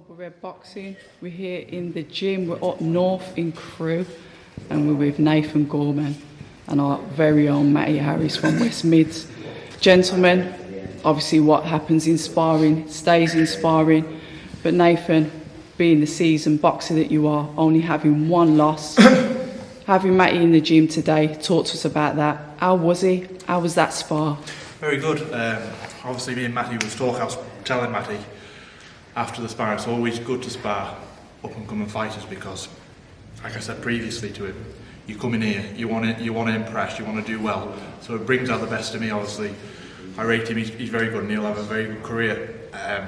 Cobra Red Boxing. We're here in the gym. We're up north in Crewe, and we're with Nathan Gorman and our very own Matty Harris from West Mids. Gentlemen, obviously what happens in sparring stays in sparring, but Nathan, being the seasoned boxer that you are, only having one loss, having Matty in the gym today, talk to us about that. How was he? How was that spar? Very good. Obviously me and Matty was talking, I was telling Matty after the sparring, it's always good to spar up and coming fighters because, like I said previously to him, you come in here, you want to impress, you want to do well, so it brings out the best of me. Obviously I rate him, he's very good and he'll have a very good career,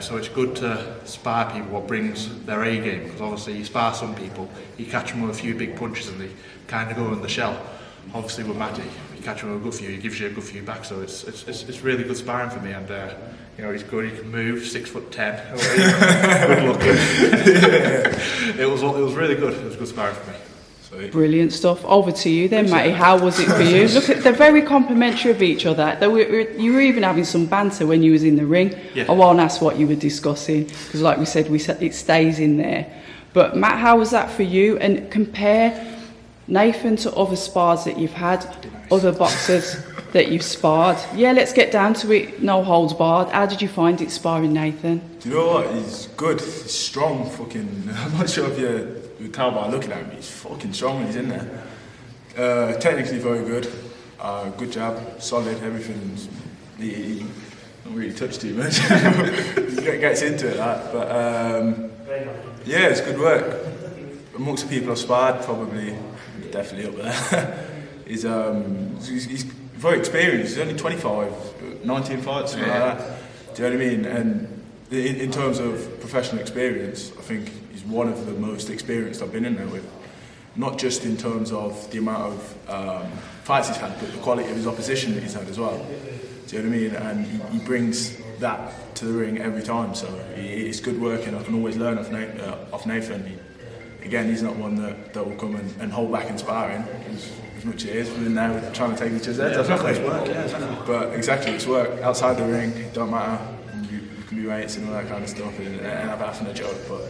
so it's good to spar people what brings their A game, because obviously you spar some people, you catch them with a few big punches and they kind of go in the shell. Obviously with Matty, you catch him with a good few, he gives you a good few back, so it's really good sparring for me. And you know, he's good, he can move, 6'10", good looking. It was really good, it was good sparring for me. So, brilliant stuff. Over to you then, Matty. How was it for you? Look, they're very complimentary of each other. You were even having some banter when you was in the ring. Yeah. I won't ask what you were discussing, because like we said, it stays in there. But Matt, how was that for you? And compare Nathan to other spars that you've had, other boxers that you've sparred. Yeah, let's get down to it, no holds barred. How did you find it sparring Nathan? Do you know what? He's good, he's strong, fucking, I'm not sure if you tell by looking at him, he's fucking strong when he's in there. Technically very good, good jab, solid, everything's, he don't really touch too much, he gets into it, that. But yeah, it's good work. Amongst the people I've sparred, probably, definitely up there. He's very experienced, he's only 25, 19 fights, something like that. Do you know what I mean? And in terms of professional experience, I think he's one of the most experienced I've been in there with. Not just in terms of the amount of fights he's had, but the quality of his opposition that he's had as well. Do you know what I mean? And he brings that to the ring every time, so it's good work, and I can always learn off Nathan. Again, he's not one that will come and hold back in sparring, as much as it is. We're now trying to take each other's heads. It's work, yeah, exactly. But exactly, it's work. Outside the ring, it don't matter. You can be mates and all that kind of stuff, and have a laugh and a joke. But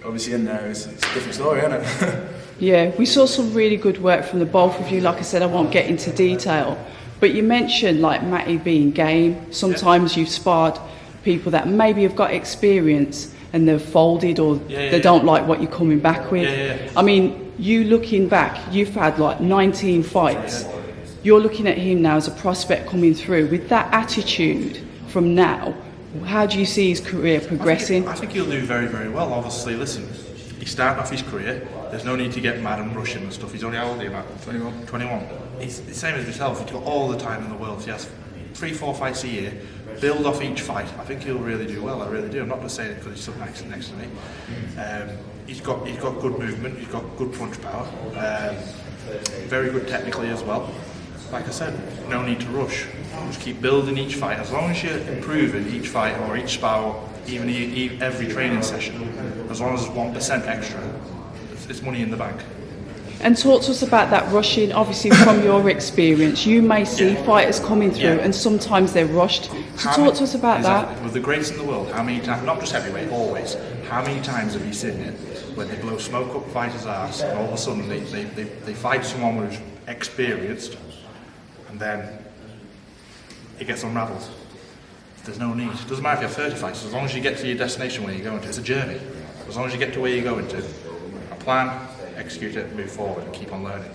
obviously in there, it's a different story, isn't it? Yeah, we saw some really good work from the both of you. Like I said, I won't get into detail. But you mentioned like Matty being game. Sometimes you've sparred people that maybe have got experience and they've folded, or they don't like what you're coming back with. I mean, you looking back, you've had like 19 fights. You're looking at him now as a prospect coming through. With that attitude from now, how do you see his career progressing? I think he'll do very, very well. Obviously, listen, he's starting off his career. There's no need to get mad and rush him and stuff. He's only, how old are you, Matt? 21. 21. He's the same as himself. He's got all the time in the world. He has 3-4 fights a year. Build off each fight. I think he'll really do well. I really do. I'm not just saying it because he's stood next to me. He's got good movement. He's got good punch power. Very good technically as well. Like I said, no need to rush. Just keep building each fight. As long as you're improving each fight or each spar, or even every training session, as long as it's 1% extra, it's money in the bank. And talk to us about that rushing. Obviously, from your experience, you may see fighters coming through, and sometimes they're rushed. So talk to us about that. With the greats in the world, how many times, not just heavyweight, always, how many times have you seen it when they blow smoke up fighters' arse, and all of a sudden they fight someone who's experienced, and then it gets unravelled. There's no need. It doesn't matter if you have 30 fights, as long as you get to your destination where you're going to. It's a journey. As long as you get to where you're going to, a plan, execute it, move forward, and keep on learning.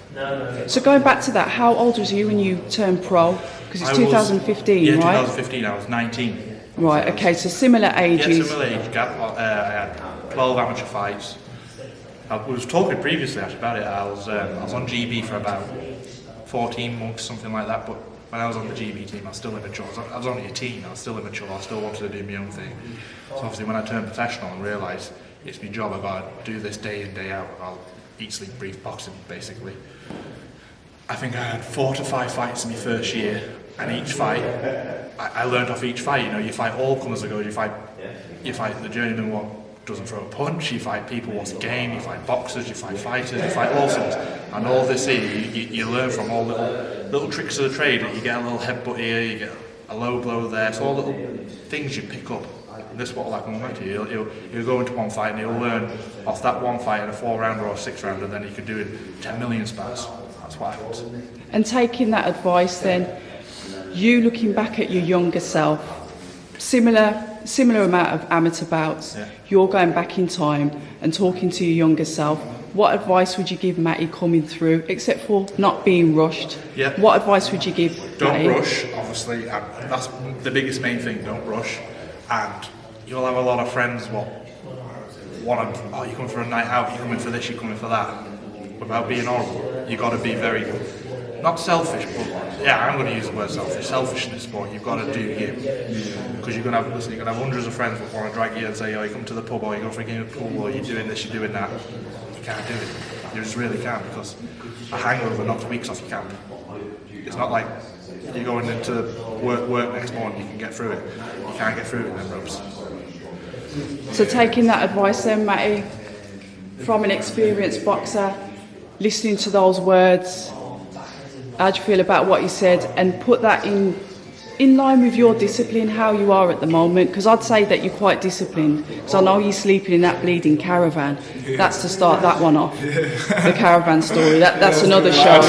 So going back to that, how old was you when you turned pro? Because it's 2015, yeah, right? 2015, I was 19. Right, okay, so similar ages. Yeah, similar age gap. I had 12 amateur fights. I was talking previously actually about it. I was on GB for about 14 months, something like that, but when I was on the GB team, I was still immature. I was only a teen, I was still immature, I still wanted to do my own thing. So obviously when I turned professional and realised it's my job, I've got to do this day in, day out, I'll eat, sleep, breathe boxing, basically. I think I had 4 to 5 fights in my first year, and each fight, I learned off each fight. You know, you fight all comers that go, you fight the journeyman what doesn't throw a punch, you fight people what's game, you fight boxers, you fight fighters, you fight all sorts. And all this here, you learn from all little tricks of the trade. You get a little headbutt here, you get a low blow there, it's all little things you pick up And this is what will happen with Matty. He'll go into one fight and he'll learn off that one fight in a 4-rounder or a 6-rounder, then he could do it 10 million spars. That's what happens. And taking that advice then, you looking back at your younger self, similar amount of amateur bouts, you're going back in time and talking to your younger self. What advice would you give Matty coming through, except for not being rushed? Yeah. What advice would you give Don't Matty? rush, obviously, and that's the biggest main thing, don't rush. And you'll have a lot of friends you're coming for a night out, you're coming for this, you're coming for that. Without being horrible, you've got to be very, not selfish, but yeah, I'm going to use the word selfishness, but you've got to do you. Because you're going to have hundreds of friends that want to drag you and say, oh, you come to the pub, or you go for a game of pool, or you're doing this, you're doing that. You can't do it. You just really can't, because a hangover knocks weeks off your camp. It's not like you're going into work next morning, you can get through it. You can't get through it in them ropes. So taking that advice then, Matty, from an experienced boxer, listening to those words, how do you feel about what you said, and put that in line with your discipline, how you are at the moment? Because I'd say that you're quite disciplined, because I know you're sleeping in that bleeding caravan. That's to start that one off, the caravan story. That's another show.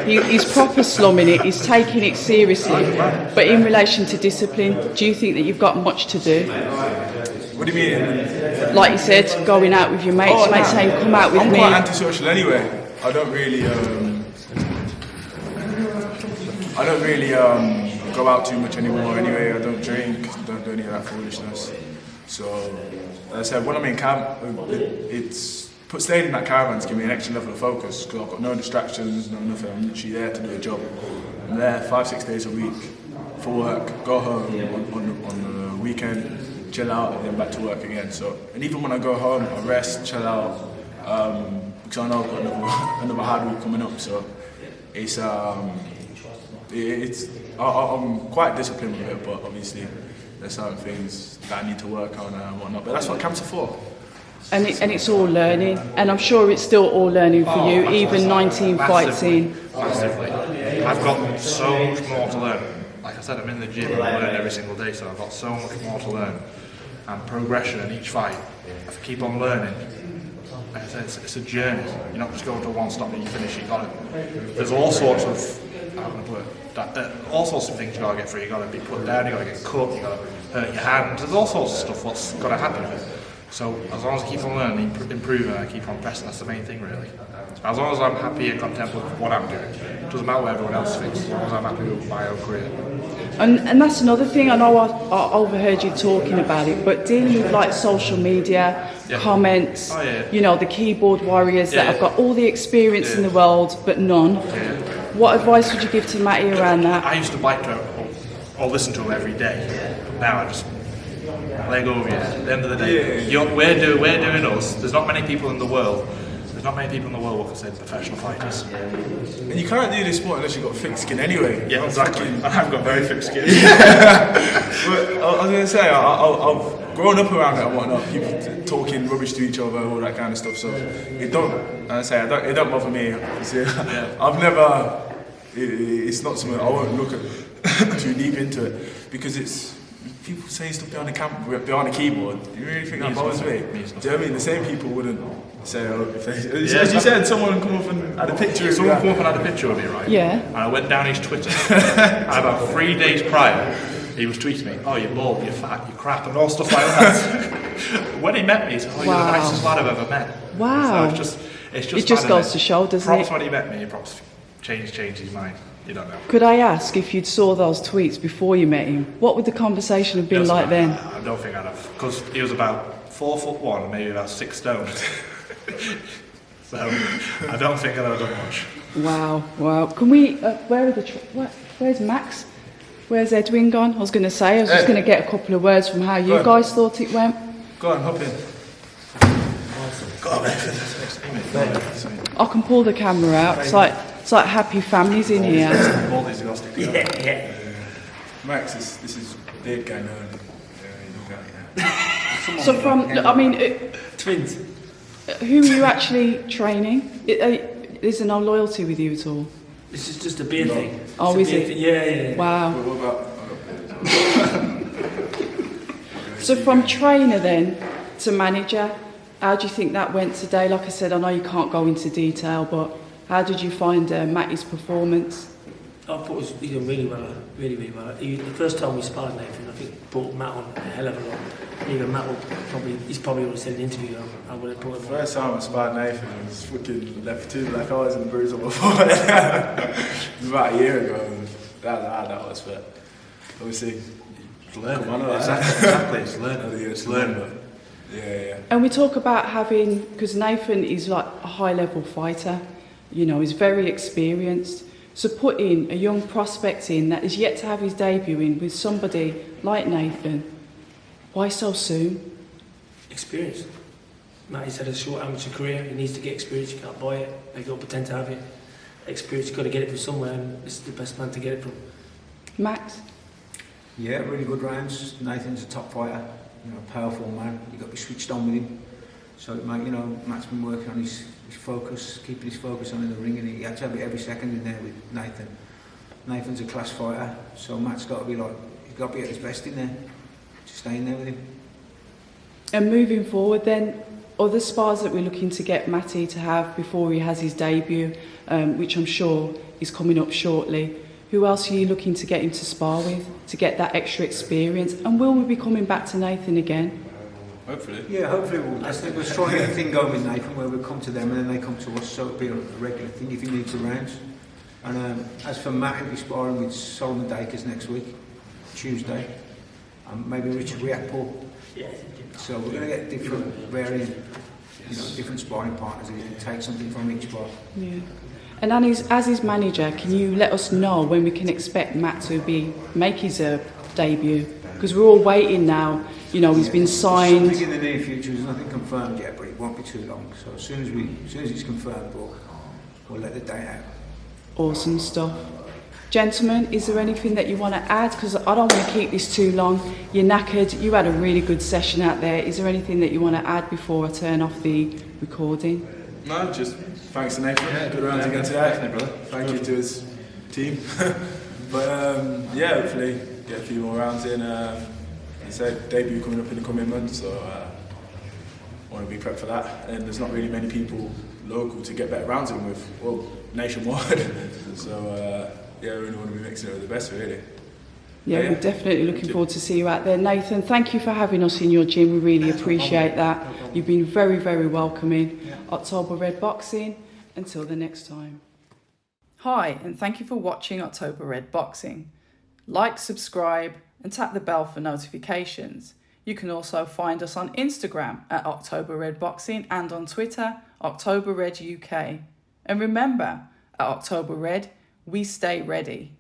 He's proper slumming it, he's taking it seriously. But in relation to discipline, do you think that you've got much to do? What do you mean? Like you said, going out with your mates, mates saying, come out with I'm me. quite antisocial anyway. I don't really go out too much anymore anyway. I don't drink, don't do any of that foolishness. So, as I said, when I'm in camp, staying in that caravan's given me an extra level of focus, because I've got no distractions, no nothing. I'm literally there to do a job. I'm there 5-6 days a week for work, go home on the weekend, chill out, and then back to work again. So, and even when I go home, I rest, chill out, because I know I've got another hard week coming up. So I'm quite disciplined with it, but obviously there's certain things that I need to work on and whatnot. But that's what camps are for. And it's all learning, and I'm sure it's still all learning for you, even 19 fights in. Massively. I've got so much more to learn. Like I said, I'm in the gym and I learn every single day, so I've got so much more to learn. And progression in each fight, I keep on learning. Like I said, it's a journey. You're not just going to one stop and you finish. There's all sorts of all sorts of things you got to get through. You got to be put down. You got to get cut. You got to hurt your hand. There's all sorts of stuff what's got to happen. So as long as I keep on learning, improving, I keep on pressing. That's the main thing, really. As long as I'm happy and content with what I'm doing, it doesn't matter what everyone else thinks. As long as I'm happy with my own career. And that's another thing. I know I overheard you talking about it, but dealing with like social media, comments, you know, the keyboard warriors that have got all the experience in the world but none. What advice would you give to Matty around that? I used to like to or listen to him every day. Now I just let go of you. At the end of the day, we're doing us. There's not many people in the world. There's not many people in the world who can say professional fighters. And you can't do this sport unless you've got thick skin anyway. Yeah, exactly. I've got very thick skin. But I was going to say, I've grown up around it and whatnot, people talking rubbish to each other, all that kind of stuff. So it don't bother me. I've never. It's not something I won't look at too deep into it, because it's people saying stuff behind the keyboard. Do you really think that bothers me? Do you know what I mean? The same people wouldn't say, as you said, someone come up and had a picture. Someone come up and had a picture of me, right? Yeah. And I went down his Twitter. And about 3 days prior, he was tweeting me, "Oh, you're bald, you're fat, you're crap," and all stuff like that. When he met me, he said, "Oh, you're the nicest lad I've ever met." Wow. So it's just it just goes to show, doesn't props it? When he met me, props changed his mind. You don't know. Could I ask, if you'd saw those tweets before you met him, what would the conversation have been like then? I don't think I'd have, because he was about 4'1" and maybe about 6 stone. So I don't think I'd have done much. Wow. Can we? Where's Max? Where's Edwin gone? I was going to say, I was just going to get a couple of words from how you guys thought it went. Go on, hop in. Go on, I can pull the camera out. It's like happy families in here. All these exhausting. Yeah. Max, this is big guy now. So twins. who are you actually training? Is there no loyalty with you at all? This is just a beer thing. Oh, It's is a beer it? thing. Yeah. Wow. What about? So from trainer then to manager, how do you think that went today? Like I said, I know you can't go into detail, but how did you find Matty's performance? I thought he did really well, really well. The first time we sparred Nathan, I think brought Matt on a hell of a lot. Even Matt he's probably already said in the interview, I would have brought him on. First time I sparred Nathan, I was fucking left 2 black eyes and a bruise on my forehead. It was about a year ago, and that was, but obviously, It's learning. Come on, Exactly, it's learning. It's learning. but yeah. And we talk about having, because Nathan is like a high level fighter, you know, he's very experienced. So putting a young prospect in that is yet to have his debut in with somebody like Nathan, why so soon? Experience. Matty's had a short amateur career, he needs to get experience, you can't buy it, they don't pretend to have it. Experience, you've got to get it from somewhere, and this is the best man to get it from. Max? Yeah, really good rounds. Nathan's a top fighter, you know, powerful man. You've got to be switched on with him. So, mate, you know, Matt's been working on his focus, keeping his focus on in the ring, and he had to have it every second in there with Nathan. Nathan's a class fighter, so Matt's got to be like, he's got to be at his best in there, to stay in there with him. And moving forward then, other spars that we're looking to get Matty to have before he has his debut, which I'm sure is coming up shortly. Who else are you looking to get him to spar with, to get that extra experience? And will we be coming back to Nathan again? Hopefully. Yeah, hopefully we'll. I think we're trying to get a thing going with Nathan where we'll come to them and then they come to us, so it'll be a regular thing if he needs the rounds. And as for Matt, he'll be sparring with Solomon Dakers next week, Tuesday, and maybe Richard Riakpo. So we're going to get different varying, you know, different sparring partners, and you can take something from each spar. Yeah. And as his manager, can you let us know when we can expect Matt to make his debut? Because we're all waiting now. You know, he's been signed. Something in the near future. There's nothing confirmed yet, but it won't be too long. So as soon as it's confirmed, we'll let the day out. Awesome stuff. Gentlemen, is there anything that you want to add? Because I don't want to keep this too long. You're knackered. You had a really good session out there. Is there anything that you want to add before I turn off the recording? No, just thanks to Nathan. Good rounds again today, brother. Thank you to his team. But hopefully get a few more rounds in. As I said, debut coming up in the coming months, so I want to be prepped for that. And there's not really many people local to get better rounds in with, well, nationwide. So I really want to be mixing it with the best, really. Yeah, we're definitely looking forward to see you out there. Nathan, thank you for having us in your gym. We really appreciate that. You've been very, very welcoming. October Red Boxing. Until the next time. Hi, and thank you for watching October Red Boxing. Like, subscribe, and tap the bell for notifications. You can also find us on Instagram at October Red Boxing and on Twitter, October Red UK. And remember, at October Red, we stay ready.